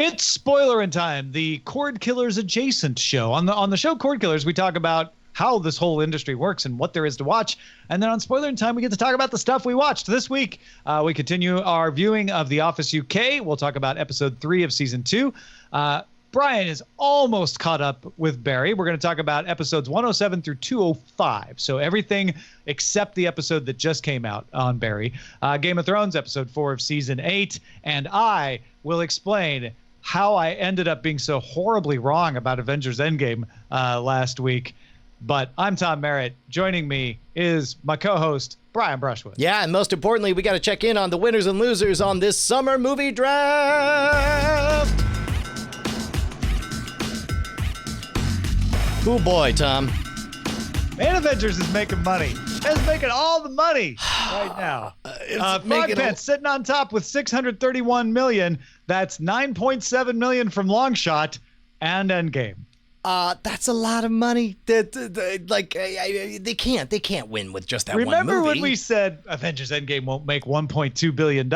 It's Spoilerin time, the Cordkillers adjacent show. On the show Cordkillers, we talk about how this whole industry works and what there is to watch. And then on Spoilerin time, we get to talk about the stuff we watched this week. We continue our viewing of The Office UK. We'll talk about episode 3 of season 2. Brian is almost caught up with Barry. We're going to talk about episodes 107 through 205. So everything except the episode that just came out on Barry. Game of Thrones, episode 4 of season 8. And I will explain how I ended up being so horribly wrong about Avengers Endgame last week. But I'm Tom Merritt. Joining me is my co-host, Brian Brushwood. Yeah, and most importantly, we got to check in on the winners and losers on this summer movie draft. Oh boy, Tom. Man, Avengers is making money. It's making all the money right now. Frog Pants sitting on top with $631 million. That's $9.7 million from Longshot and Endgame. That's a lot of money. They can't win with just that one movie. Remember when we said Avengers Endgame won't make $1.2 billion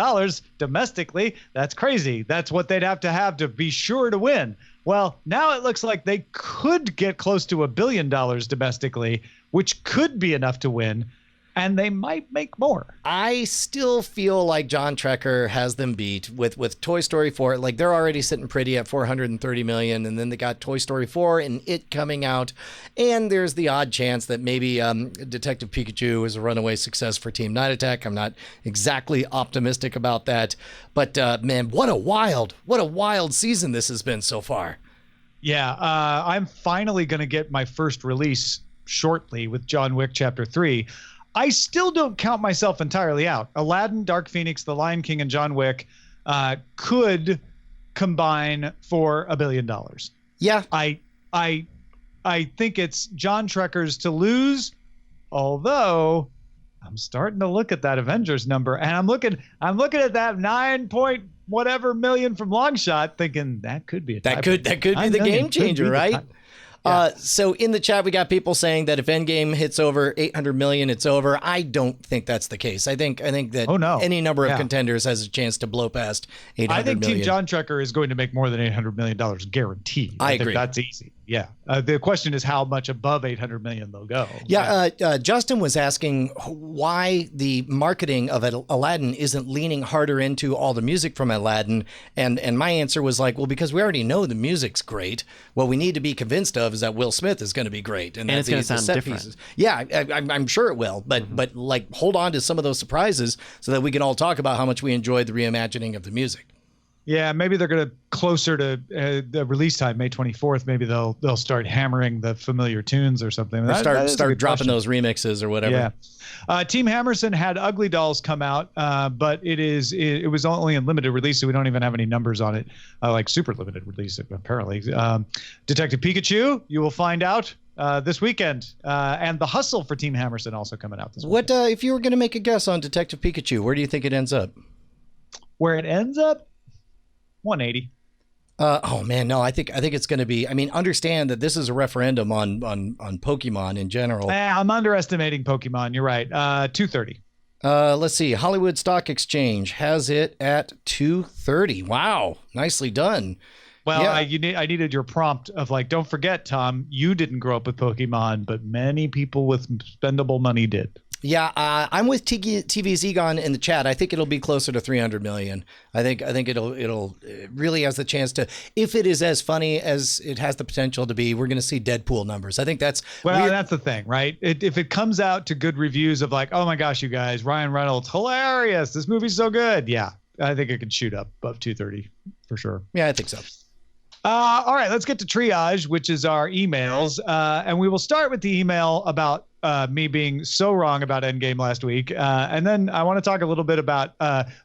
domestically? That's crazy. That's what they'd have to be sure to win. Well, now it looks like they could get close to $1 billion domestically, which could be enough to win, and they might make more. I still feel like John Trekker has them beat with Toy Story 4. Like, they're already sitting pretty at $430 million, and then they got Toy Story 4 and It coming out, and there's the odd chance that maybe Detective Pikachu is a runaway success for Team Night Attack. I'm not exactly optimistic about that, but man, what a wild season this has been so far. Yeah, I'm finally going to get my first release shortly with John Wick Chapter 3. I still don't count myself entirely out. Aladdin, Dark Phoenix, The Lion King, and John Wick could combine for $1 billion. Yeah. I think it's John Trekker's to lose, although I'm starting to look at that Avengers number, and I'm looking at that 9 point whatever million from Longshot, thinking that could be that could be the game changer, right? Yeah. So in the chat, we got people saying that if Endgame hits over 800 million, it's over. I don't think that's the case. I think that any number of contenders has a chance to blow past 800 million. I think Team John Trekker is going to make more than $800 million guaranteed. I agree. Think that's easy. Yeah. The question is how much above 800 million they'll go. Yeah. Justin was asking why the marketing of Aladdin isn't leaning harder into all the music from Aladdin. And my answer was like, well, because we already know the music's great. What we need to be convinced of is that Will Smith is going to be great. And it's going to sound different. Pieces. Yeah, I'm sure it will. But like, hold on to some of those surprises so that we can all talk about how much we enjoyed the reimagining of the music. Yeah, maybe they're going to closer to the release time, May 24th. Maybe they'll start hammering the familiar tunes or something. Start dropping those remixes or whatever. Yeah. Team Hammerson had Ugly Dolls come out, but it was only in limited release, so we don't even have any numbers on it, like super limited release apparently. Detective Pikachu, you will find out this weekend, and The Hustle for Team Hammerson also coming out this weekend. What if you were going to make a guess on Detective Pikachu? Where do you think it ends up? Where it ends up? 180. Oh man, no, I think it's going to be. I mean, understand that this is a referendum on Pokemon in general. I'm underestimating Pokemon. You're right. 230. Let's see. Hollywood Stock Exchange has it at 230. Wow, nicely done. Well, yeah. I needed your prompt of like, don't forget, Tom, you didn't grow up with Pokemon, but many people with spendable money did. Yeah, I'm with TV's Egon in the chat. I think it'll be closer to 300 million. I think it'll really has the chance to, if it is as funny as it has the potential to be, we're going to see Deadpool numbers. I think that's that's the thing, right? If it comes out to good reviews of like, oh my gosh, you guys, Ryan Reynolds, hilarious, this movie's so good. Yeah, I think it can shoot up above 230 for sure. Yeah, I think so. All right, let's get to Triage, which is our emails, and we will start with the email about me being so wrong about Endgame last week. And then I want to talk a little bit about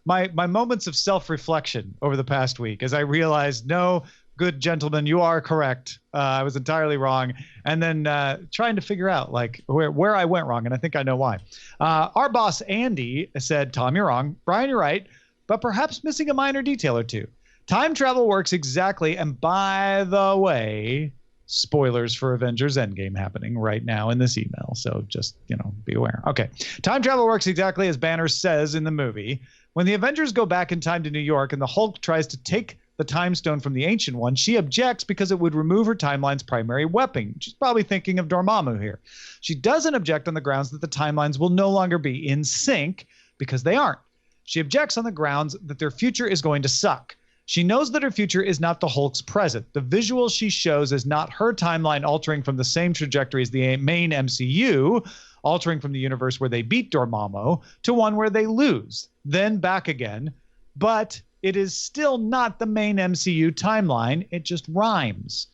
my moments of self-reflection over the past week as I realized, no, good gentlemen, you are correct. I was entirely wrong. And then trying to figure out like where I went wrong. And I think I know why. Our boss, Andy, said, Tom, you're wrong. Brian, you're right. But perhaps missing a minor detail or two. Time travel works exactly. And by the way, spoilers for Avengers Endgame happening right now in this email. So just, be aware. Okay. Time travel works exactly as Banner says in the movie. When the Avengers go back in time to New York and the Hulk tries to take the time stone from the Ancient One, she objects because it would remove her timeline's primary weapon. She's probably thinking of Dormammu here. She doesn't object on the grounds that the timelines will no longer be in sync, because they aren't. She objects on the grounds that their future is going to suck. She knows that her future is not the Hulk's present. The visual she shows is not her timeline altering from the same trajectory as the main MCU, altering from the universe where they beat Dormammu to one where they lose, then back again. But it is still not the main MCU timeline. It just rhymes.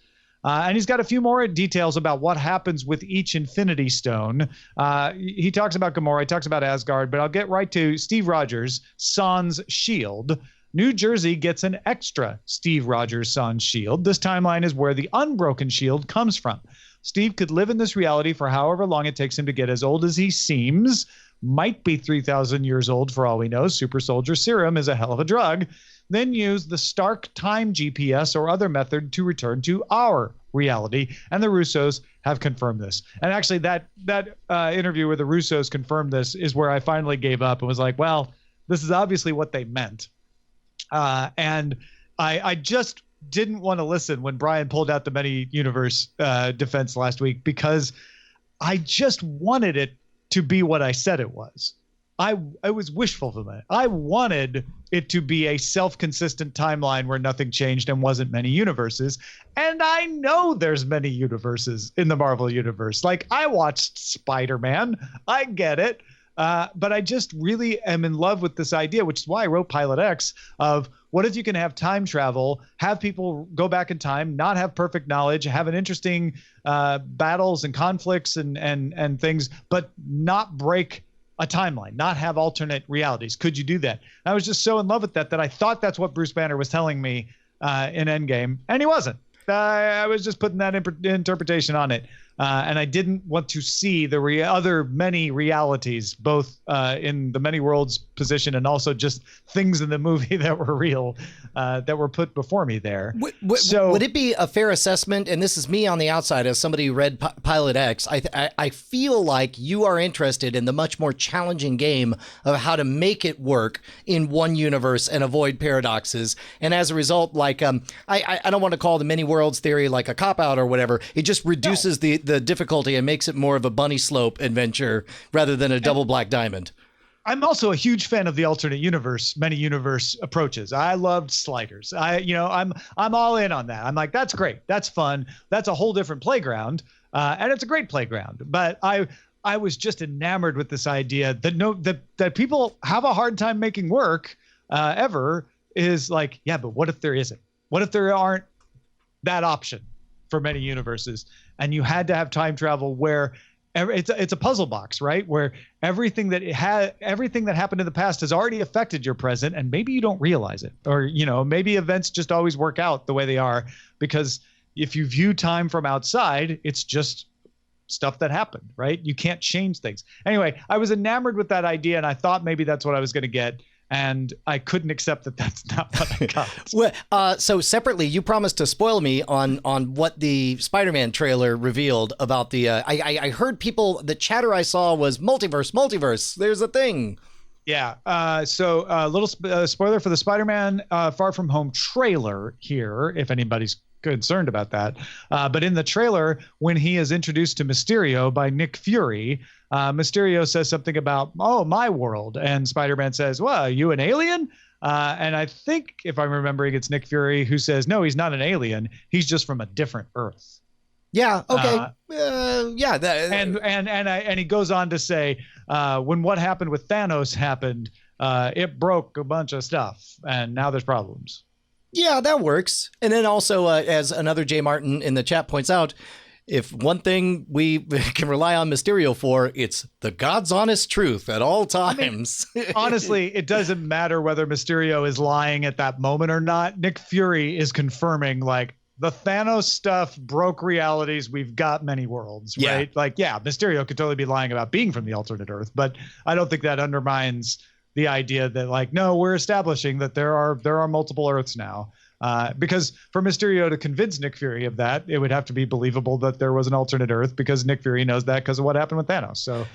And he's got a few more details about what happens with each Infinity Stone. He talks about Gamora, he talks about Asgard, but I'll get right to Steve Rogers, Sans shield. New Jersey gets an extra Steve Rogers Sans shield. This timeline is where the unbroken shield comes from. Steve could live in this reality for however long it takes him to get as old as he seems. Might be 3,000 years old for all we know. Super soldier serum is a hell of a drug. Then use the Stark time GPS or other method to return to our reality. And the Russos have confirmed this. And actually that interview where the Russos confirmed this is where I finally gave up and was like, well, this is obviously what they meant. And I just didn't want to listen when Brian pulled out the many universe defense last week, because I just wanted it to be what I said it was. I was wishful fulfillment. I wanted it to be a self-consistent timeline where nothing changed and wasn't many universes. And I know there's many universes in the Marvel universe. Like, I watched Spider-Man. I get it. But I just really am in love with this idea, which is why I wrote Pilot X, of what if you can have time travel, have people go back in time, not have perfect knowledge, have an interesting battles and conflicts and things, but not break a timeline, not have alternate realities. Could you do that? I was just so in love with that I thought that's what Bruce Banner was telling me in Endgame, and he wasn't. I was just putting that interpretation on it. And I didn't want to see the other many realities, both in the many worlds position and also just things in the movie that were real, that were put before me there. Would it be a fair assessment, and this is me on the outside as somebody who read Pilot X, I feel like you are interested in the much more challenging game of how to make it work in one universe and avoid paradoxes. And as a result, like, I don't want to call the many worlds theory like a cop-out or whatever. It just reduces the difficulty and makes it more of a bunny slope adventure rather than a double black diamond. I'm also a huge fan of the alternate universe, many universe approaches. I loved Sliders. I'm all in on that. I'm like, that's great. That's fun. That's a whole different playground. And it's a great playground. But I was just enamored with this idea that people have a hard time making work ever, is like, yeah, but what if there isn't? What if there aren't that option for many universes? And you had to have time travel where it's a puzzle box, right? Where everything that happened in the past has already affected your present, and maybe you don't realize it, or maybe events just always work out the way they are, because if you view time from outside, it's just stuff that happened, right? You can't change things. Anyway, I was enamored with that idea, and I thought maybe that's what I was going to get. And I couldn't accept that that's not what I got. Well, so separately, you promised to spoil me on what the Spider-Man trailer revealed about the. I heard people, the chatter I saw was multiverse. There's a thing. Yeah. So a little spoiler for the Spider-Man Far From Home trailer here, if anybody's concerned about that. But in the trailer, when he is introduced to Mysterio by Nick Fury, Mysterio says something about, oh, my world. And Spider-Man says, well, are you an alien? And I think, if I'm remembering, it's Nick Fury who says, no, he's not an alien. He's just from a different Earth. Yeah. Okay. Yeah. And he goes on to say, when what happened with Thanos happened, it broke a bunch of stuff, and now there's problems. Yeah, that works. And then also, as another J. Martin in the chat points out, if one thing we can rely on Mysterio for, it's the God's honest truth at all times. I mean, honestly, it doesn't matter whether Mysterio is lying at that moment or not. Nick Fury is confirming, like, the Thanos stuff broke realities. We've got many worlds, right? Yeah. Like, yeah, Mysterio could totally be lying about being from the alternate Earth, but I don't think that undermines the idea that, like, no, we're establishing that there are multiple Earths now. Because for Mysterio to convince Nick Fury of that, it would have to be believable that there was an alternate Earth, because Nick Fury knows that because of what happened with Thanos. So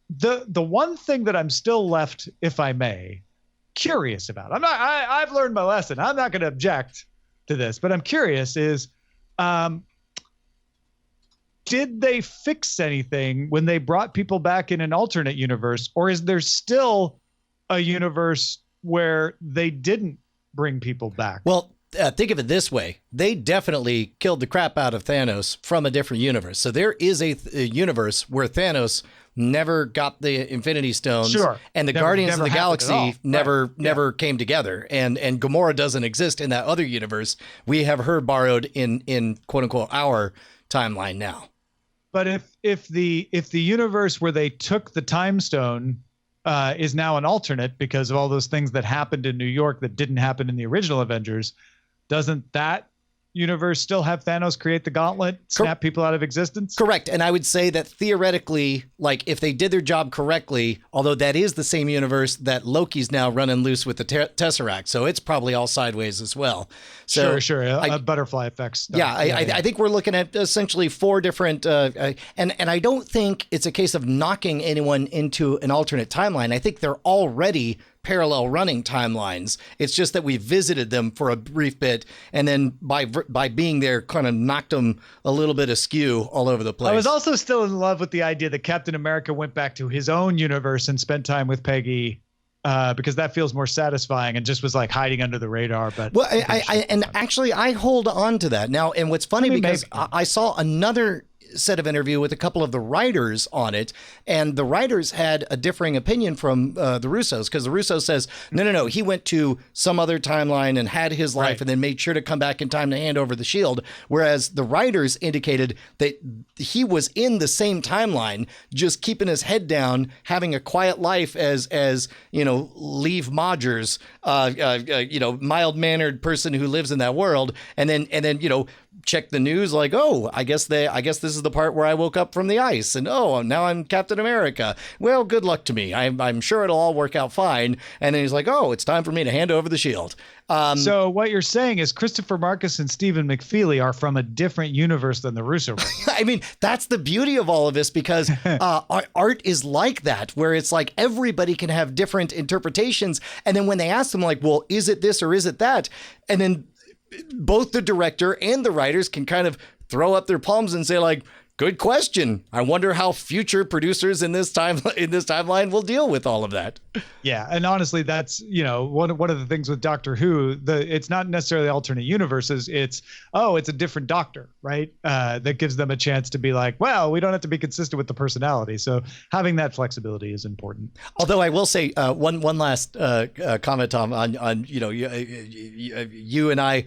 the one thing that I'm still left, if I may, curious about. I've learned my lesson. I'm not going to object to this, but I'm curious is, did they fix anything when they brought people back in an alternate universe, or is there still a universe where they didn't bring people back? Well, think of it this way. They definitely killed the crap out of Thanos from a different universe. So there is a universe where Thanos never got the Infinity Stones, and the Guardians of the Galaxy never came together, and Gamora doesn't exist in that other universe. We have her borrowed in quote unquote our timeline now. But if the universe where they took the time stone is now an alternate because of all those things that happened in New York that didn't happen in the original Avengers, doesn't that universe still have Thanos create the gauntlet, snap people out of existence? Correct. And I would say that theoretically, like if they did their job correctly, although that is the same universe that Loki's now running loose with the Tesseract, so it's probably all sideways as well. So sure. Butterfly effects stuff. I think we're looking at essentially four different, and I don't think it's a case of knocking anyone into an alternate timeline. I think they're already parallel running timelines. It's just that we visited them for a brief bit, and then by being there, kind of knocked them a little bit askew all over the place. I was also still in love with the idea that Captain America went back to his own universe and spent time with Peggy, because that feels more satisfying, and just was like hiding under the radar. But I hold on to that now. And what's funny, because I saw another set of interview with a couple of the writers on it, and the writers had a differing opinion from the Russos, because the Russo says no, he went to some other timeline and had his life, and then made sure to come back in time to hand over the shield, whereas the writers indicated that he was in the same timeline, just keeping his head down, having a quiet life as Leave Modgers, mild-mannered person who lives in that world, and then check the news like, oh, I guess this is the part where I woke up from the ice, and oh, now I'm Captain America. Well, good luck to me. I'm sure it'll all work out fine. And then he's like, oh, it's time for me to hand over the shield. So what you're saying is Christopher Marcus and Stephen McFeely are from a different universe than the Russo brothers. I mean, that's the beauty of all of this, because art is like that, where it's like everybody can have different interpretations. And then when they ask them like, well, is it this or is it that? And then both the director and the writers can kind of throw up their palms and say like, good question. I wonder how future producers in this timeline will deal with all of that. Yeah, and honestly, that's one of the things with Doctor Who. It's not necessarily alternate universes. It's a different Doctor, right? That gives them a chance to be like, well, we don't have to be consistent with the personality. So having that flexibility is important. Although I will say one last comment, Tom, on you and I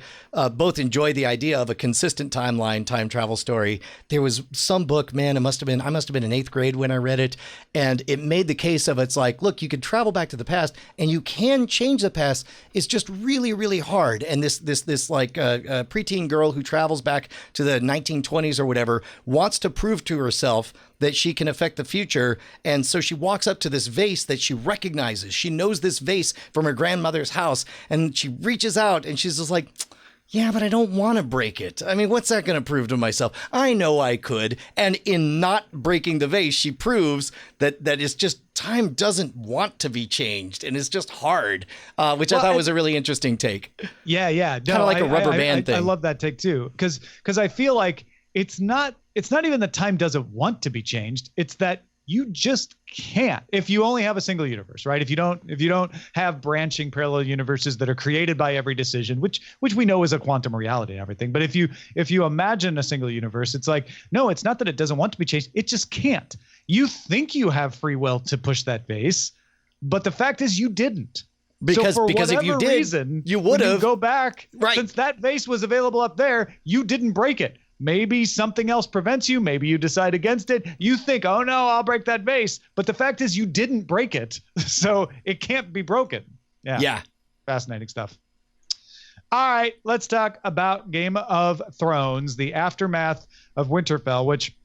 both enjoy the idea of a consistent timeline time travel story. There was some book, man, I must have been in 8th grade when I read it, and it made the case of, it's like, look, you could travel back to the past and you can change the past. It's just really, really hard. And this preteen girl who travels back to the 1920s or whatever wants to prove to herself that she can affect the future. And so she walks up to this vase that she recognizes. She knows this vase from her grandmother's house, and she reaches out and she's just like, yeah, but I don't want to break it. I mean, what's that going to prove to myself? I know I could. And in not breaking the vase, she proves that it's just time doesn't want to be changed, and it's just hard, which I thought was a really interesting take. Yeah. Kind of like a rubber band thing. I love that take too, because I feel like it's not even that time doesn't want to be changed. It's that you just can't, if you only have a single universe, right? If you don't have branching parallel universes that are created by every decision, which we know is a quantum reality and everything. But if you imagine a single universe, it's like, no, it's not that it doesn't want to be changed. It just can't. You think you have free will to push that vase, but the fact is you didn't. Because if you did, you would have. Go back, right? Since that vase was available up there, you didn't break it. Maybe something else prevents you. Maybe you decide against it. You think, oh no, I'll break that vase. But the fact is you didn't break it. So it can't be broken. Yeah. Fascinating stuff. All right, let's talk about Game of Thrones, the aftermath of Winterfell, which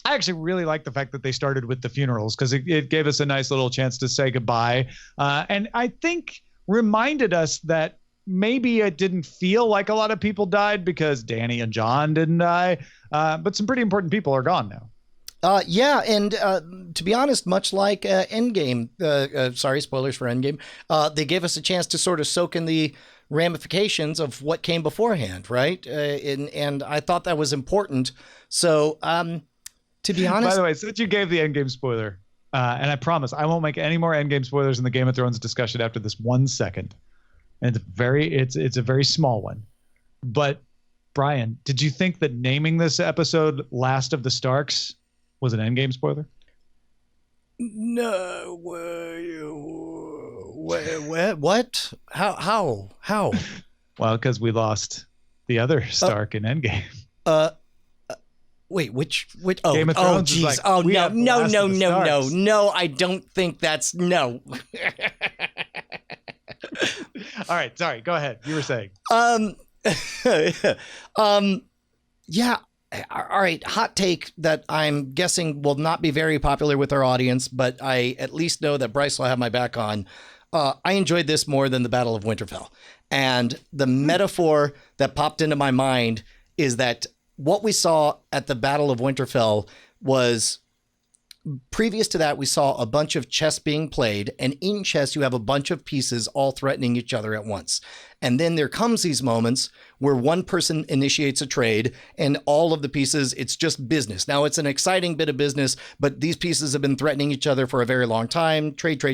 I actually really like the fact that they started with the funerals, because it gave us a nice little chance to say goodbye. And I think reminded us that maybe it didn't feel like a lot of people died because Dany and Jon didn't die, but some pretty important people are gone now. Yeah, and to be honest, much like Endgame, sorry, spoilers for Endgame, they gave us a chance to sort of soak in the ramifications of what came beforehand, right? And I thought that was important. So, to be honest, By the way, since you gave the Endgame spoiler, and I promise I won't make any more Endgame spoilers in the Game of Thrones discussion after this 1 second. And it's a very small one. But Brian, did you think that naming this episode "Last of the Starks" was an Endgame spoiler? No. What? How? Well, because we lost the other Stark in Endgame. Wait, which? Oh, Game of Thrones geez. like, Oh, we no, have the no, last no, of the no, no, Starks. no. I don't think that's no. All right, sorry. Go ahead. You were saying. Yeah. All right. Hot take that I'm guessing will not be very popular with our audience, but I at least know that Bryce will have my back on. I enjoyed this more than the Battle of Winterfell. And the metaphor that popped into my mind is that what we saw at the Battle of Winterfell was previous to that, we saw a bunch of chess being played, and in chess, you have a bunch of pieces all threatening each other at once. And then there comes these moments where one person initiates a trade, and all of the pieces, it's just business. Now, it's an exciting bit of business, but these pieces have been threatening each other for a very long time. Trade. We're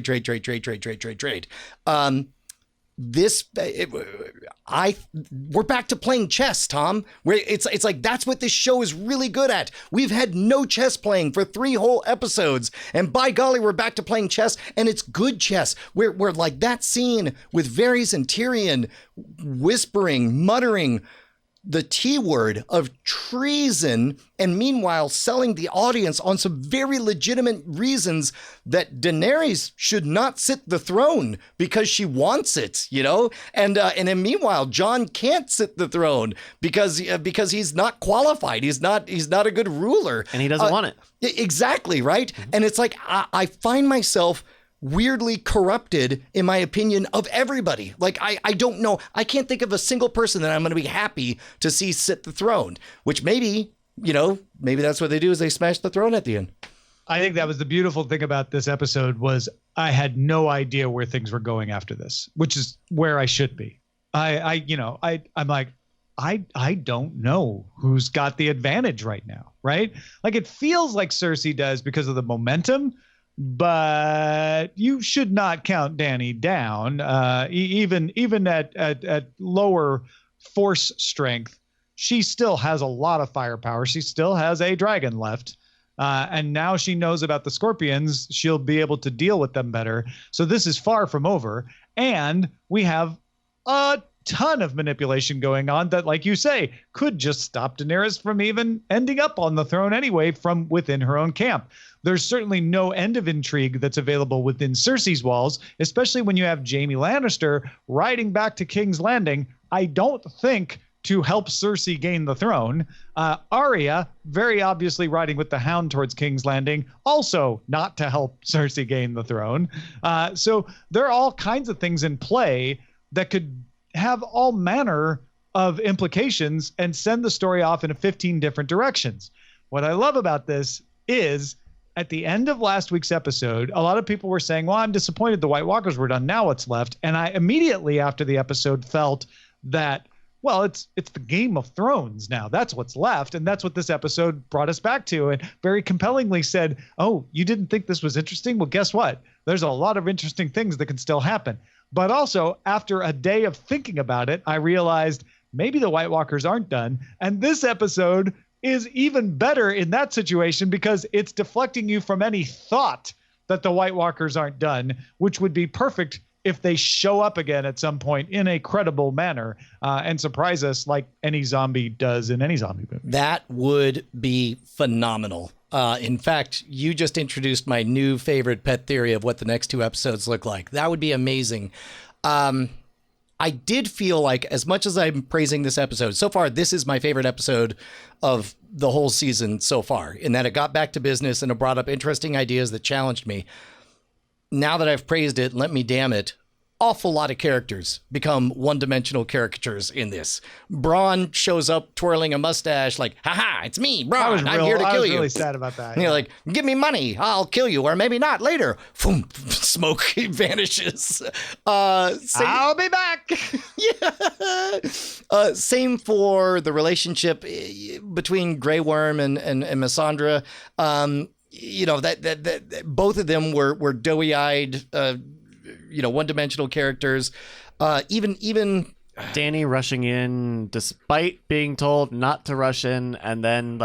back to playing chess, Tom. Where it's like that's what this show is really good at. We've had no chess playing for 3 whole episodes, and by golly, we're back to playing chess, and it's good chess. We're like that scene with Varys and Tyrion whispering, muttering the T word of treason, and meanwhile selling the audience on some very legitimate reasons that Daenerys should not sit the throne because she wants it, you know? And then meanwhile, Jon can't sit the throne because he's not qualified. He's not a good ruler. And he doesn't want it. Exactly, right? Mm-hmm. And it's like, I find myself weirdly corrupted in my opinion of everybody. Like, I don't know. I can't think of a single person that I'm going to be happy to see sit the throne, which maybe that's what they do is they smash the throne at the end. I think that was the beautiful thing about this episode was I had no idea where things were going after this, which is where I should be. I'm like, I don't know who's got the advantage right now, right? Like it feels like Cersei does because of the momentum, but you should not count Dany down. Even at lower force strength, she still has a lot of firepower. She still has a dragon left. And now she knows about the scorpions. She'll be able to deal with them better. So this is far from over. And we have a ton of manipulation going on that, like you say, could just stop Daenerys from even ending up on the throne anyway from within her own camp. There's certainly no end of intrigue that's available within Cersei's walls, especially when you have Jaime Lannister riding back to King's Landing. I don't think to help Cersei gain the throne. Arya, very obviously riding with the Hound towards King's Landing, also not to help Cersei gain the throne. So there are all kinds of things in play that could have all manner of implications and send the story off in 15 different directions. What I love about this is at the end of last week's episode, a lot of people were saying, well, I'm disappointed the White Walkers were done. Now what's left? And I immediately after the episode felt that, well, it's the Game of Thrones now. That's what's left. And that's what this episode brought us back to. And very compellingly said, oh, you didn't think this was interesting? Well, guess what? There's a lot of interesting things that can still happen. But also, after a day of thinking about it, I realized maybe the White Walkers aren't done. And this episode is even better in that situation because it's deflecting you from any thought that the White Walkers aren't done, which would be perfect if they show up again at some point in a credible manner and surprise us like any zombie does in any zombie movie. That would be phenomenal. In fact, you just introduced my new favorite pet theory of what the next 2 episodes look like. That would be amazing. I did feel like, as much as I'm praising this episode, so far, this is my favorite episode of the whole season so far, in that it got back to business and it brought up interesting ideas that challenged me. Now that I've praised it, let me damn it. awful lot of characters become one-dimensional caricatures in this. Braun shows up twirling a mustache like, haha, it's me, Braun, I'm here to kill you. I was really sad about that. And you're like, give me money, I'll kill you, or maybe not later. Boom, smoke vanishes. I'll be back. Yeah. Same for the relationship between Grey Worm and Missandra. That both of them were doughy-eyed, one-dimensional characters. Even Danny rushing in despite being told not to rush in, and then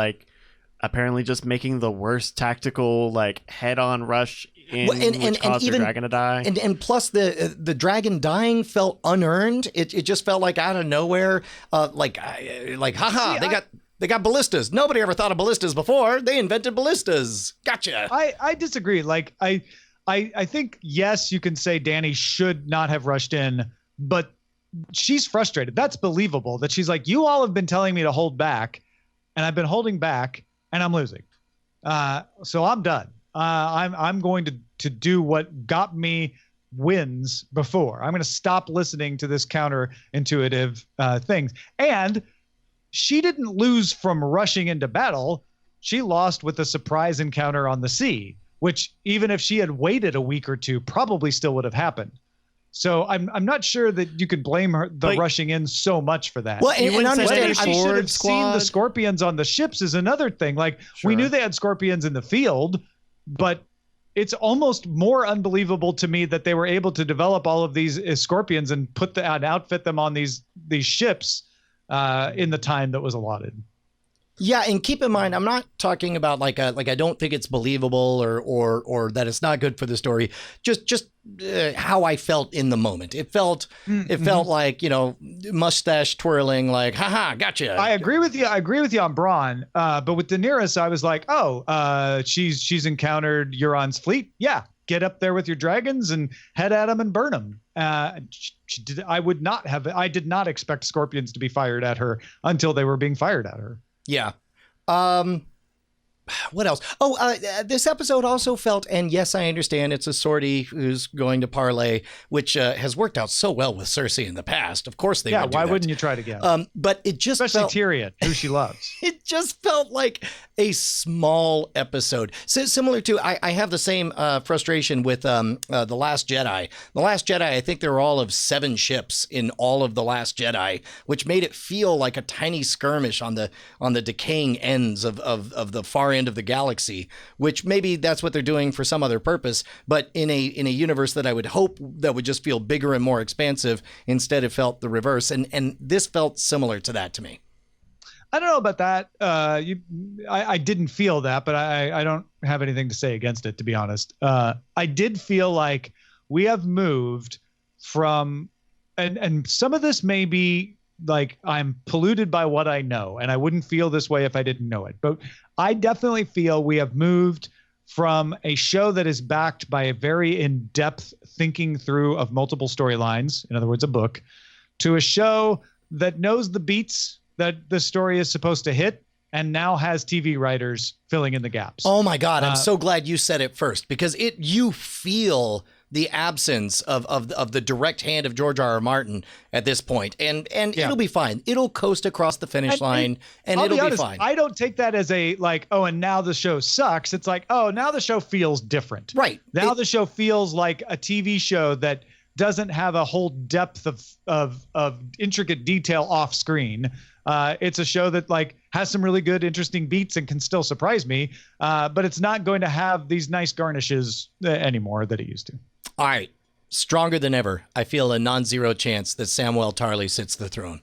apparently just making the worst tactical head-on rush in, which caused the dragon to die. And plus the dragon dying felt unearned. It just felt like out of nowhere. Haha, they got ballistas. Nobody ever thought of ballistas before. They invented ballistas. Gotcha. I disagree. I think, yes, you can say Danny should not have rushed in, but she's frustrated. That's believable that she's like, you all have been telling me to hold back, and I've been holding back, and I'm losing. So I'm done. I'm going to do what got me wins before. I'm going to stop listening to this counterintuitive things. And she didn't lose from rushing into battle. She lost with a surprise encounter on the sea, which even if she had waited a week or two, probably still would have happened. So I'm not sure that you could blame her rushing in so much for that. Well, and understand, she should have seen the scorpions on the ships is another thing. We knew they had scorpions in the field, but it's almost more unbelievable to me that they were able to develop all of these scorpions and outfit them on these ships in the time that was allotted. Yeah, and keep in mind, I'm not talking about I don't think it's believable or that it's not good for the story. Just how I felt in the moment. It felt like mustache twirling, haha, gotcha. I agree with you. On Braun, but with Daenerys, I was like, she's encountered Euron's fleet. Yeah, get up there with your dragons and head at them and burn them. I did not expect scorpions to be fired at her until they were being fired at her. Yeah. What else? This episode also felt, and yes, I understand it's a sortie who's going to parlay, which has worked out so well with Cersei in the past. Of course they would do that. Yeah, why wouldn't you try it again? But it just especially Tyrion, who she loves. It just felt like a small episode. So similar to, I have the same frustration with The Last Jedi. The Last Jedi, I think there were all of 7 ships in all of The Last Jedi, which made it feel like a tiny skirmish on the decaying ends of the far end of the galaxy, which maybe that's what they're doing for some other purpose, but in a universe that I would hope that would just feel bigger and more expansive, instead it felt the reverse, and this felt similar to that to me. I don't know about that. I didn't feel that, but I don't have anything to say against it, to be honest. I did feel like we have moved from, and some of this may be like I'm polluted by what I know, and I wouldn't feel this way if I didn't know it. But I definitely feel we have moved from a show that is backed by a very in-depth thinking through of multiple storylines, in other words, a book, to a show that knows the beats that the story is supposed to hit and now has TV writers filling in the gaps. Oh my God, I'm so glad you said it first, because you feel the absence of the direct hand of George R.R. Martin at this point. And it'll be fine. It'll coast across the finish line and it'll be fine. I don't take that as a and now the show sucks. It's like, now the show feels different. Right. Now the show feels like a TV show that doesn't have a whole depth of intricate detail off screen. It's a show that has some really good, interesting beats and can still surprise me. But it's not going to have these nice garnishes anymore that it used to. All right. Stronger than ever, I feel a non-zero chance that Samwell Tarly sits the throne.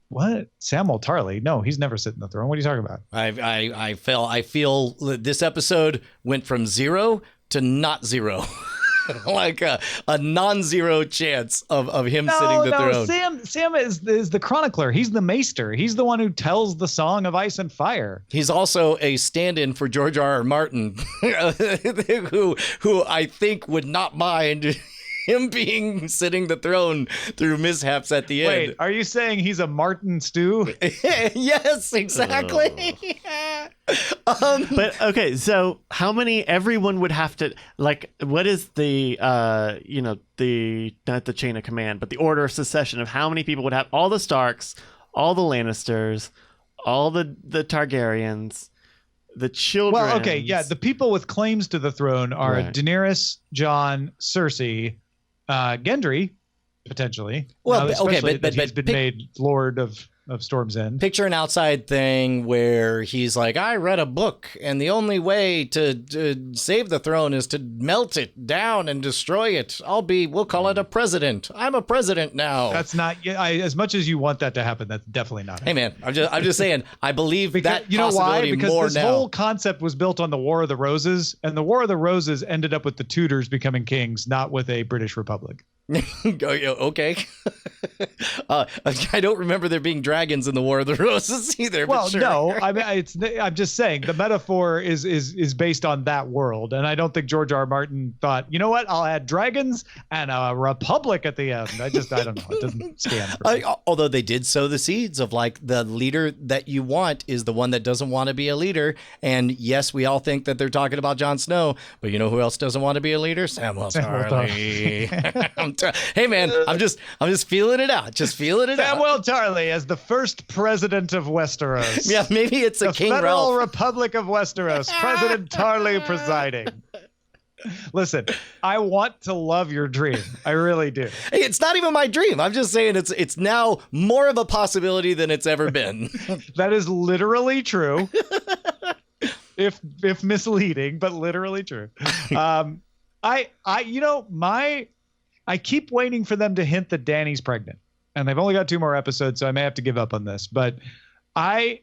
What? Samwell Tarly? No, he's never sitting the throne. What are you talking about? I feel this episode went from 0 to not 0. Like a non-zero chance of him sitting the throne. Sam is the chronicler. He's the maester. He's the one who tells the song of ice and fire. He's also a stand-in for George R.R. Martin, who I think would not mind him being sitting the throne through mishaps at the end. Wait, are you saying he's a Martin Stew? Yes, exactly. But okay, so how many? Everyone would have to like. What is the the not the chain of command, but the order of succession of how many people would have all the Starks, all the Lannisters, all the Targaryens, the children. Well, okay, yeah, the people with claims to the throne are Right. Daenerys, Jon, Cersei, Gendry, potentially. Well, Especially okay, but he's been made Lord of Storm's End. Picture an outside thing where he's like, I read a book, and the only way to save the throne is to melt it down and destroy it. We'll call it a president. I'm a president now. That's not as much as you want that to happen. That's definitely not. Hey man, I'm just saying. I believe that you know why? possibility Because more this now. whole concept was built on the War of the Roses, and the War of the Roses ended up with the Tudors becoming kings, not with a British Republic. Okay. I don't remember there being dragons in the War of the Roses either. Well, but sure. no, I mean I'm just saying the metaphor is based on that world, and I don't think George R. R. Martin thought, you know what, I'll add dragons and a republic at the end. I don't know, it doesn't scan. For me. Although they did sow the seeds of like the leader that you want is the one that doesn't want to be a leader, and yes, we all think that they're talking about Jon Snow, but you know who else doesn't want to be a leader? Samuel Tarly. Hey man, I'm just feeling it out. Just feeling it out. Samuel Tarly as the first president of Westeros. Yeah, maybe it's a the King Federal Ralph. Republic of Westeros. President Tarly presiding. Listen, I want to love your dream. I really do. Hey, it's not even my dream. I'm just saying it's now more of a possibility than it's ever been. That is literally true. if misleading, but literally true. I keep waiting for them to hint that Dany's pregnant, and they've only got 2 more episodes, so I may have to give up on this. But I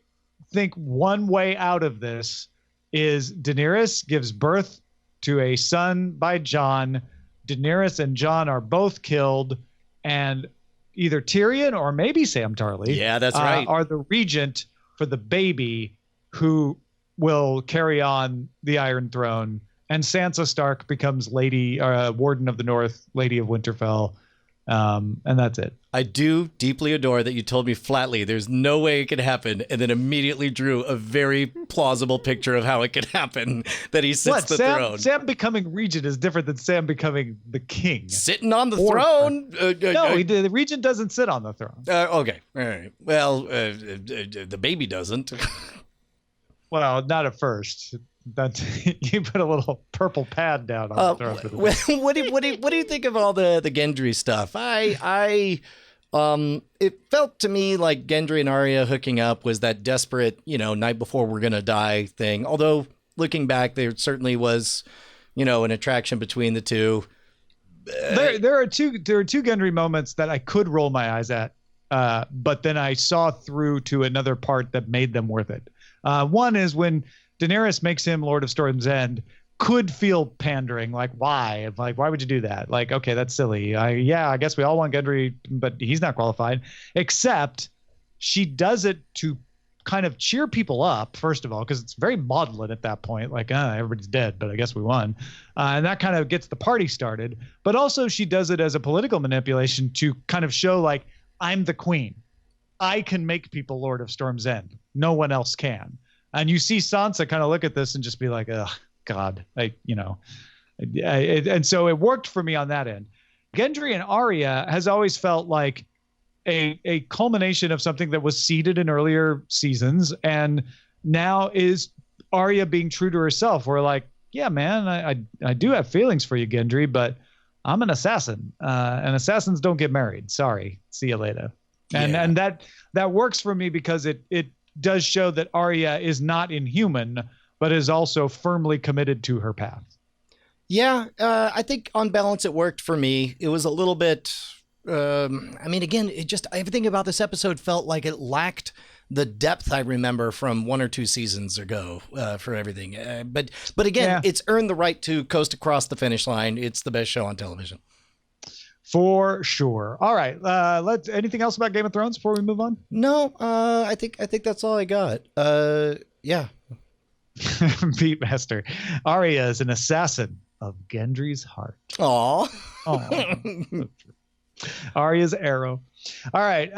think one way out of this is Daenerys gives birth to a son by Jon. Daenerys and Jon are both killed, and either Tyrion or maybe Sam Tarly, Yeah, that's right. are the regent for the baby who will carry on the Iron Throne. And Sansa Stark becomes Warden of the North, Lady of Winterfell, and that's it. I do deeply adore that you told me flatly there's no way it could happen, and then immediately drew a very plausible picture of how it could happen, that he sits the throne. Sam becoming regent is different than Sam becoming the king. Sitting on the throne? The regent doesn't sit on the throne. Okay, all right. Well, the baby doesn't. Well, not at first. You put a little purple pad down on the throne. What do you think of all the Gendry stuff? It felt to me like Gendry and Arya hooking up was that desperate, night before we're gonna die thing. Although looking back, there certainly was, an attraction between the two. There are two Gendry moments that I could roll my eyes at, but then I saw through to another part that made them worth it. One is when Daenerys makes him Lord of Storm's End. Could feel pandering, like why? Like why would you do that? Like, okay, that's silly. I guess we all want Gendry, but he's not qualified. Except she does it to kind of cheer people up, first of all, because it's very maudlin at that point. Like, everybody's dead, but I guess we won, and that kind of gets the party started. But also, she does it as a political manipulation to kind of show, like, I'm the queen. I can make people Lord of Storm's End. No one else can. And you see Sansa kind of look at this and just be like, ugh, God, and so it worked for me on that end. Gendry and Arya has always felt like a culmination of something that was seeded in earlier seasons, and now is Arya being true to herself. We're like, yeah, man, I do have feelings for you, Gendry, but I'm an assassin, and assassins don't get married. Sorry, see you later. And that works for me because it does show that Arya is not inhuman, but is also firmly committed to her path. Yeah, I think on balance it worked for me. It was a little bit, again, everything about this episode felt like it lacked the depth I remember from 1 or 2 seasons ago for everything. But again, It's earned the right to coast across the finish line. It's the best show on television. For sure. All right. Anything else about Game of Thrones before we move on? No, I think that's all I got. Yeah. Beatmaster. Arya is an assassin. of Gendry's heart. Aw. Oh, Arya's arrow. All right,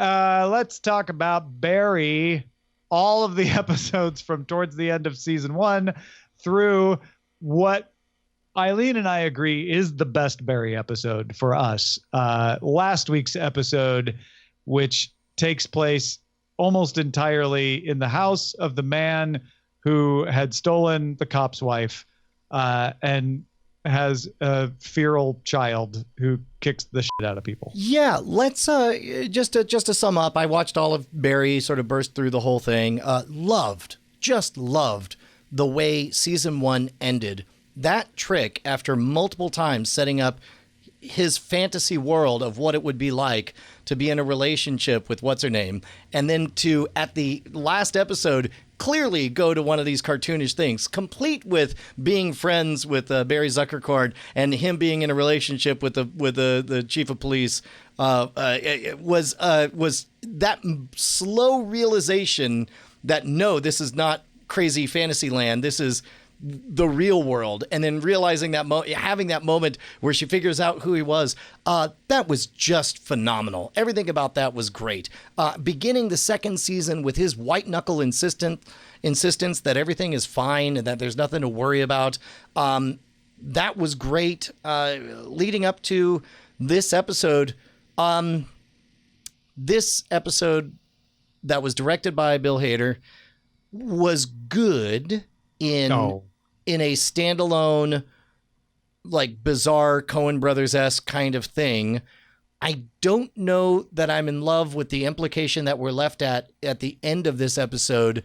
let's talk about Barry. All of the episodes from towards the end of season 1 through what Eileen and I agree is the best Barry episode for us. Last week's episode, which takes place almost entirely in the house of the man who had stolen the cop's wife, and has a feral child who kicks the shit out of people. Yeah, let's just to sum up, I watched all of Barry sort of burst through the whole thing. Just loved the way season 1 ended. That trick, after multiple times setting up his fantasy world of what it would be like to be in a relationship with what's her name, and then to, at the last episode, clearly go to one of these cartoonish things, complete with being friends with Barry Zuckercord and him being in a relationship with the chief of police, was that slow realization that no, this is not crazy fantasy land. This is the real world, and then realizing that having that moment where she figures out who he was, that was just phenomenal. Everything about that was great. Beginning the second season with his white knuckle insistence that everything is fine and that there's nothing to worry about, that was great. Leading up to this episode that was directed by Bill Hader was good in a standalone, like, bizarre Coen Brothers-esque kind of thing. I don't know that I'm in love with the implication that we're left at the end of this episode.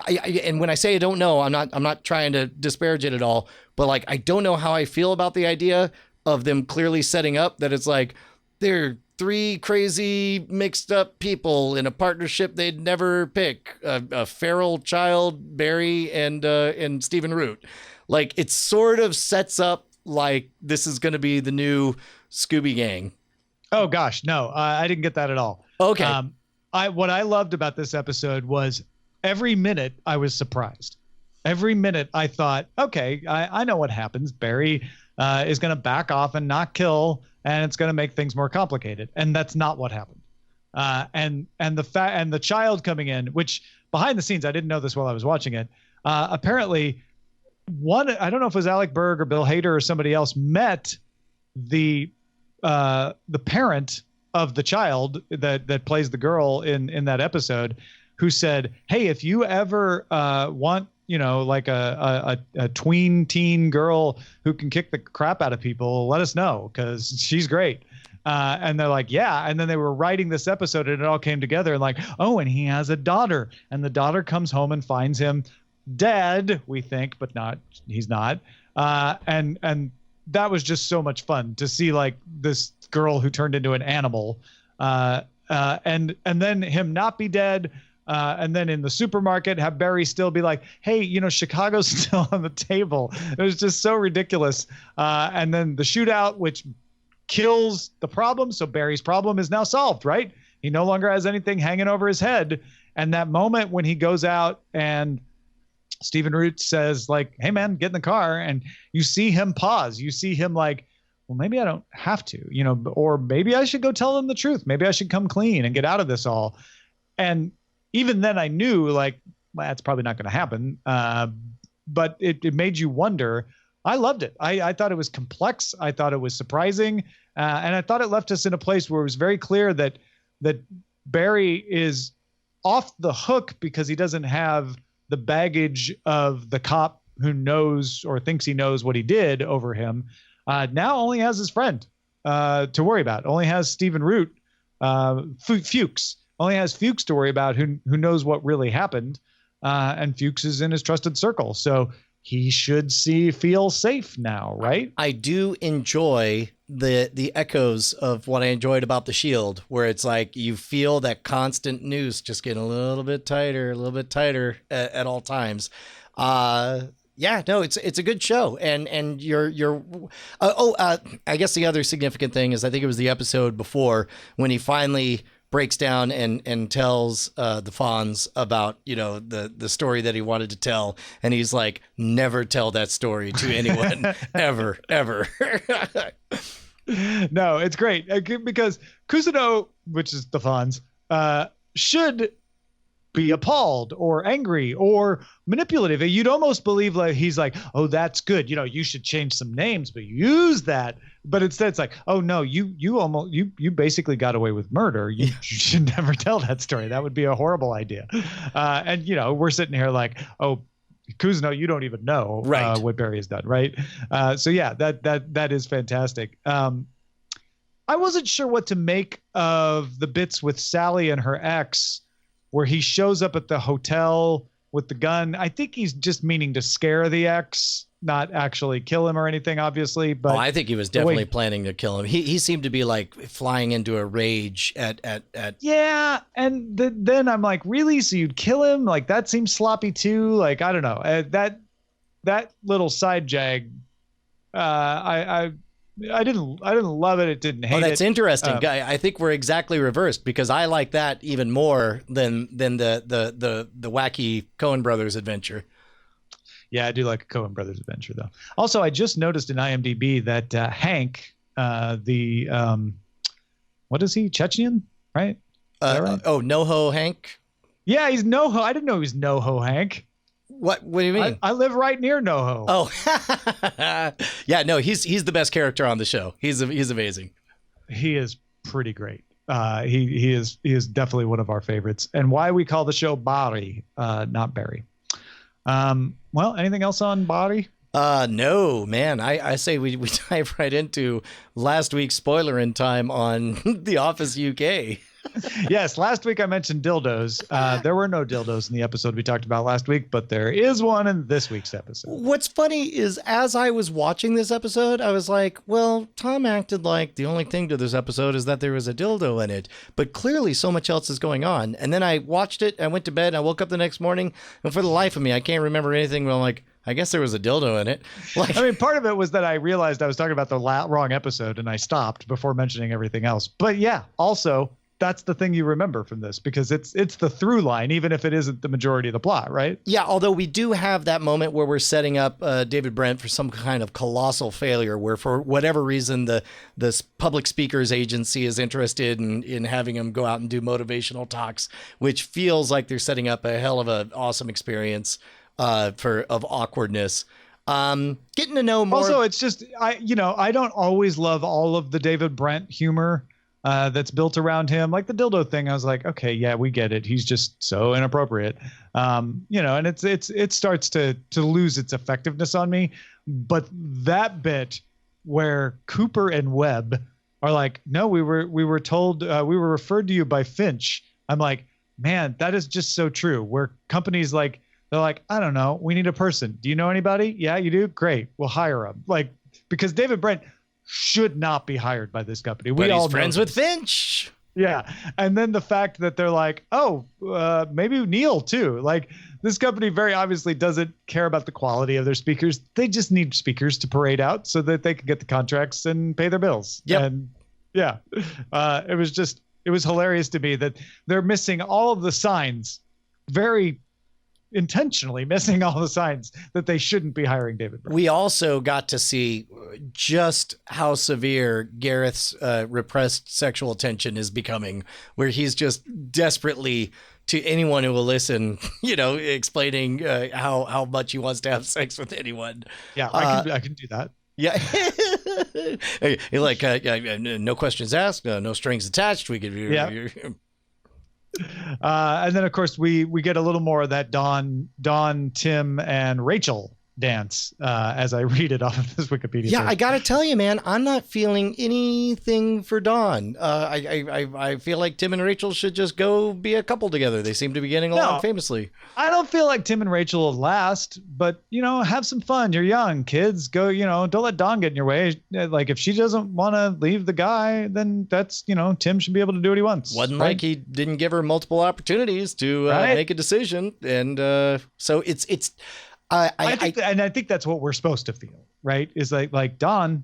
And when I say I don't know, I'm not trying to disparage it at all, but like, I don't know how I feel about the idea of them clearly setting up that it's like they're 3 crazy mixed up people in a partnership they'd never pick, a feral child, Barry, and Stephen Root. Like, it sort of sets up like this is going to be the new Scooby Gang. Oh gosh, no, I didn't get that at all. Okay. What I loved about this episode was every minute I was surprised. Every minute I thought, okay, I know what happens. Barry is going to back off and not kill, and it's going to make things more complicated. And that's not what happened. And the child coming in, which behind the scenes, I didn't know this while I was watching it. Apparently, I don't know if it was Alec Berg or Bill Hader or somebody else, met the parent of the child that plays the girl in that episode, who said, "Hey, if you ever want, like a tween teen girl who can kick the crap out of people, let us know, because she's great." And they're like, yeah. And then they were writing this episode and it all came together, and like, oh, and he has a daughter, and the daughter comes home and finds him dead, we think, but he's not. And that was just so much fun to see, like, this girl who turned into an animal, and then him not be dead. And then in the supermarket, have Barry still be like, hey, Chicago's still on the table. It was just so ridiculous. And then the shootout, which kills the problem. So Barry's problem is now solved, right? He no longer has anything hanging over his head. And that moment when he goes out and Stephen Root says, like, hey, man, get in the car. And you see him pause. You see him like, well, maybe I don't have to, or maybe I should go tell them the truth. Maybe I should come clean and get out of this all. And even then I knew, like, well, that's probably not going to happen. But it made you wonder. I loved it. I thought it was complex. I thought it was surprising. And I thought it left us in a place where it was very clear that Barry is off the hook because he doesn't have the baggage of the cop who knows or thinks he knows what he did over him. Now only has his friend to worry about. Only has Stephen Root, Fuchs. Only has Fuchs to worry about, who knows what really happened. And Fuchs is in his trusted circle. So he should feel safe now, right? I do enjoy the echoes of what I enjoyed about The Shield, where it's like you feel that constant noose just getting a little bit tighter at all times. Yeah, no, it's a good show, and I guess the other significant thing is I think it was the episode before when he finally breaks down and tells the Fonz about, the story that he wanted to tell. And he's like, never tell that story to anyone ever. No, it's great because Kusuno, which is the Fonz, should be appalled or angry or manipulative. You'd almost believe like he's like, oh, that's good. You should change some names, but use that. But instead it's like, oh no, you basically got away with murder. You should never tell that story. That would be a horrible idea. And we're sitting here like, oh, Kusuno, you don't even know what Barry has done. Right. So yeah, that is fantastic. I wasn't sure what to make of the bits with Sally and her ex, where he shows up at the hotel with the gun. I think he's just meaning to scare the ex, not actually kill him or anything, obviously. But I think he was definitely planning to kill him. He seemed to be like flying into a rage at. Yeah, and then I'm like, really? So you'd kill him? Like that seems sloppy too. Like I don't know. That little side jag. I didn't love it. It didn't hate it. Oh, that's interesting. I think we're exactly reversed because I like that even more than the wacky Coen Brothers adventure. Yeah, I do like a Coen Brothers adventure though. Also, I just noticed in IMDb that Hank, what is he? Chechen, right? Right? Oh, NoHo Hank. Yeah, he's NoHo. I didn't know he was NoHo Hank. What do you mean? I live right near NoHo. Oh, yeah. No, he's the best character on the show. He's amazing. He is pretty great. He is definitely one of our favorites. And why we call the show Barry, not Barry. Well, anything else on Barry? No, man. I say we dive right into last week's Spoilerin time on The Office UK. Yes, last week I mentioned dildos. There were no dildos in the episode we talked about last week, but there is one in this week's episode. What's funny is as I was watching this episode, I was like, well, Tom acted like the only thing to this episode is that there was a dildo in it, but clearly so much else is going on. And then I watched it, I went to bed, I woke up the next morning, and for the life of me, I can't remember anything, but I'm like, I guess there was a dildo in it. Like, I mean, part of it was that I realized I was talking about the wrong episode, and I stopped before mentioning everything else. But yeah, also, that's the thing you remember from this because it's the through line, even if it isn't the majority of the plot, right? Yeah, although we do have that moment where we're setting up David Brent for some kind of colossal failure where for whatever reason the public speakers agency is interested in having him go out and do motivational talks, which feels like they're setting up a hell of an awesome experience of awkwardness. Getting to know more. Also, it's just I don't always love all of the David Brent humor that's built around him. Like the dildo thing, I was like, okay, yeah, we get it. He's just so inappropriate. And it starts to lose its effectiveness on me. But that bit where Cooper and Webb are like, no, we were told we were referred to you by Finch. I'm like, man, that is just so true. Where companies like they're like, I don't know, we need a person. Do you know anybody? Yeah, you do? Great. We'll hire him. Like, because David Brent should not be hired by this company. But he's friends with Finch. Yeah. And then the fact that they're like, oh, maybe Neil too. Like this company very obviously doesn't care about the quality of their speakers. They just need speakers to parade out so that they can get the contracts and pay their bills. Yep. And yeah, it was hilarious to me that they're missing all of the signs, very intentionally missing all the signs that they shouldn't be hiring David Brent. We also got to see just how severe Gareth's repressed sexual tension is becoming, where he's just desperately, to anyone who will listen, explaining how much he wants to have sex with anyone. Yeah, I can do that. Yeah. You're like, no questions asked, no strings attached. We could. Yeah. And then of course we get a little more of that Dawn, Tim, and Rachel dance as I read it off of this Wikipedia Yeah, page. I gotta tell you, man, I'm not feeling anything for Dawn. I feel like Tim and Rachel should just go be a couple together. They seem to be getting along famously. I don't feel like Tim and Rachel will last, but have some fun. You're young, kids. Go, don't let Dawn get in your way. Like if she doesn't want to leave the guy, then that's Tim should be able to do what he wants. Wasn't right? Like he didn't give her multiple opportunities to make a decision, and so it's. I think that's what we're supposed to feel, right? Is like Dawn,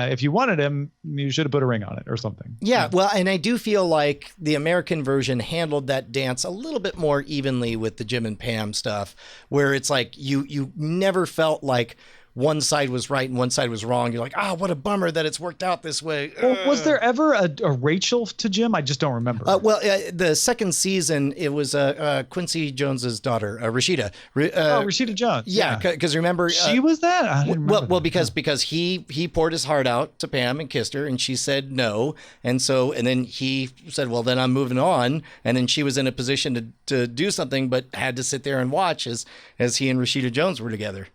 if you wanted him, you should have put a ring on it or something. Yeah, well, and I do feel like the American version handled that dance a little bit more evenly with the Jim and Pam stuff, where it's like you never felt like one side was right and one side was wrong. You're like, what a bummer that it's worked out this way. Well, was there ever a Rachel to Jim? I just don't remember. The second season, it was Quincy Jones's daughter, Rashida. Rashida Jones. Yeah, because remember she was that. I didn't remember well, because he poured his heart out to Pam and kissed her, and she said no, and then he said, well, then I'm moving on, and then she was in a position to do something, but had to sit there and watch as he and Rashida Jones were together.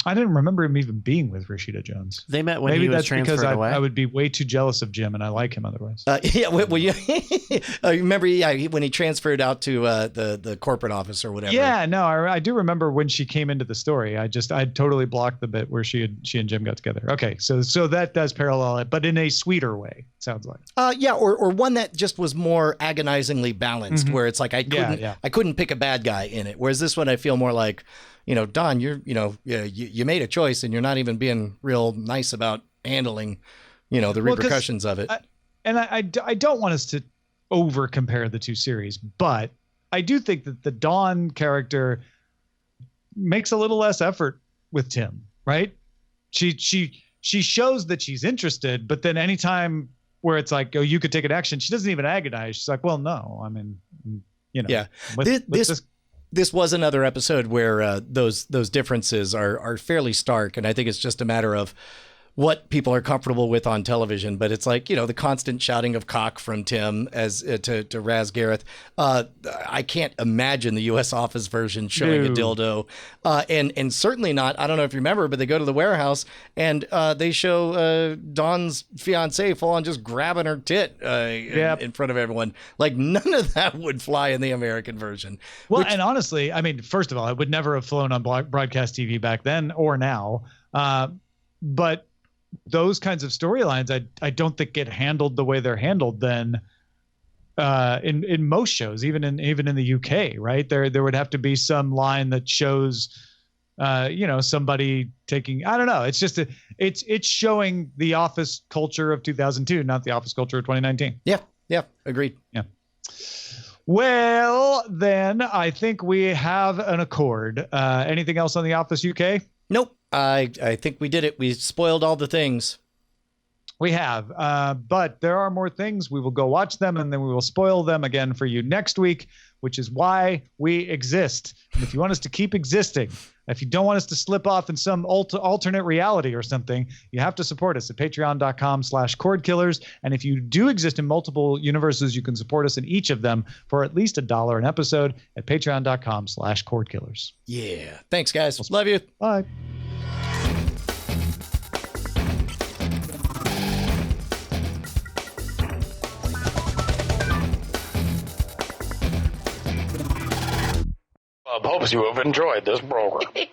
I didn't remember him even being with Rashida Jones. They met when he was transferred away. I would be way too jealous of Jim, and I like him otherwise. Remember when he transferred out to the corporate office or whatever? Yeah, no, I do remember when she came into the story. I totally blocked the bit where she and Jim got together. Okay, so that does parallel it, but in a sweeter way, it sounds like. Or one that just was more agonizingly balanced, where it's like I couldn't pick a bad guy in it. Whereas this one, I feel more like, Don, you made a choice and you're not even being real nice about handling, the repercussions of it. I don't want us to over compare the two series, but I do think that the Dawn character makes a little less effort with Tim, right? She shows that she's interested, but then anytime where it's like, you could take an action, she doesn't even agonize. She's like, well, no, I mean, Yeah. This was another episode where those differences are fairly stark, and I think it's just a matter of what people are comfortable with on television. But it's like, the constant shouting of cock from Tim as to Raz Gareth. I can't imagine the U.S. Office version showing a dildo, and certainly not. I don't know if you remember, but they go to the warehouse and they show Dawn's fiance full on just grabbing her tit in front of everyone. Like, none of that would fly in the American version. Well, and honestly, I mean, first of all, it would never have flown on broadcast TV back then or now, but those kinds of storylines, I don't think get handled the way they're handled then in most shows, even in the UK, right? There would have to be some line that shows somebody taking, I don't know. It's just it's showing the Office culture of 2002, not the Office culture of 2019. Yeah, agreed. Yeah. Well, then I think we have an accord. Anything else on the Office UK? Nope. I think we did it. We spoiled all the things. We have, but there are more things. We will go watch them, and then we will spoil them again for you next week, which is why we exist. And if you want us to keep existing, if you don't want us to slip off in some alternate reality or something, you have to support us at patreon.com/Cordkillers. And if you do exist in multiple universes, you can support us in each of them for at least $1 an episode at patreon.com/Cordkillers. Yeah. Thanks, guys. Love you. Bye. Hopes you have enjoyed this program.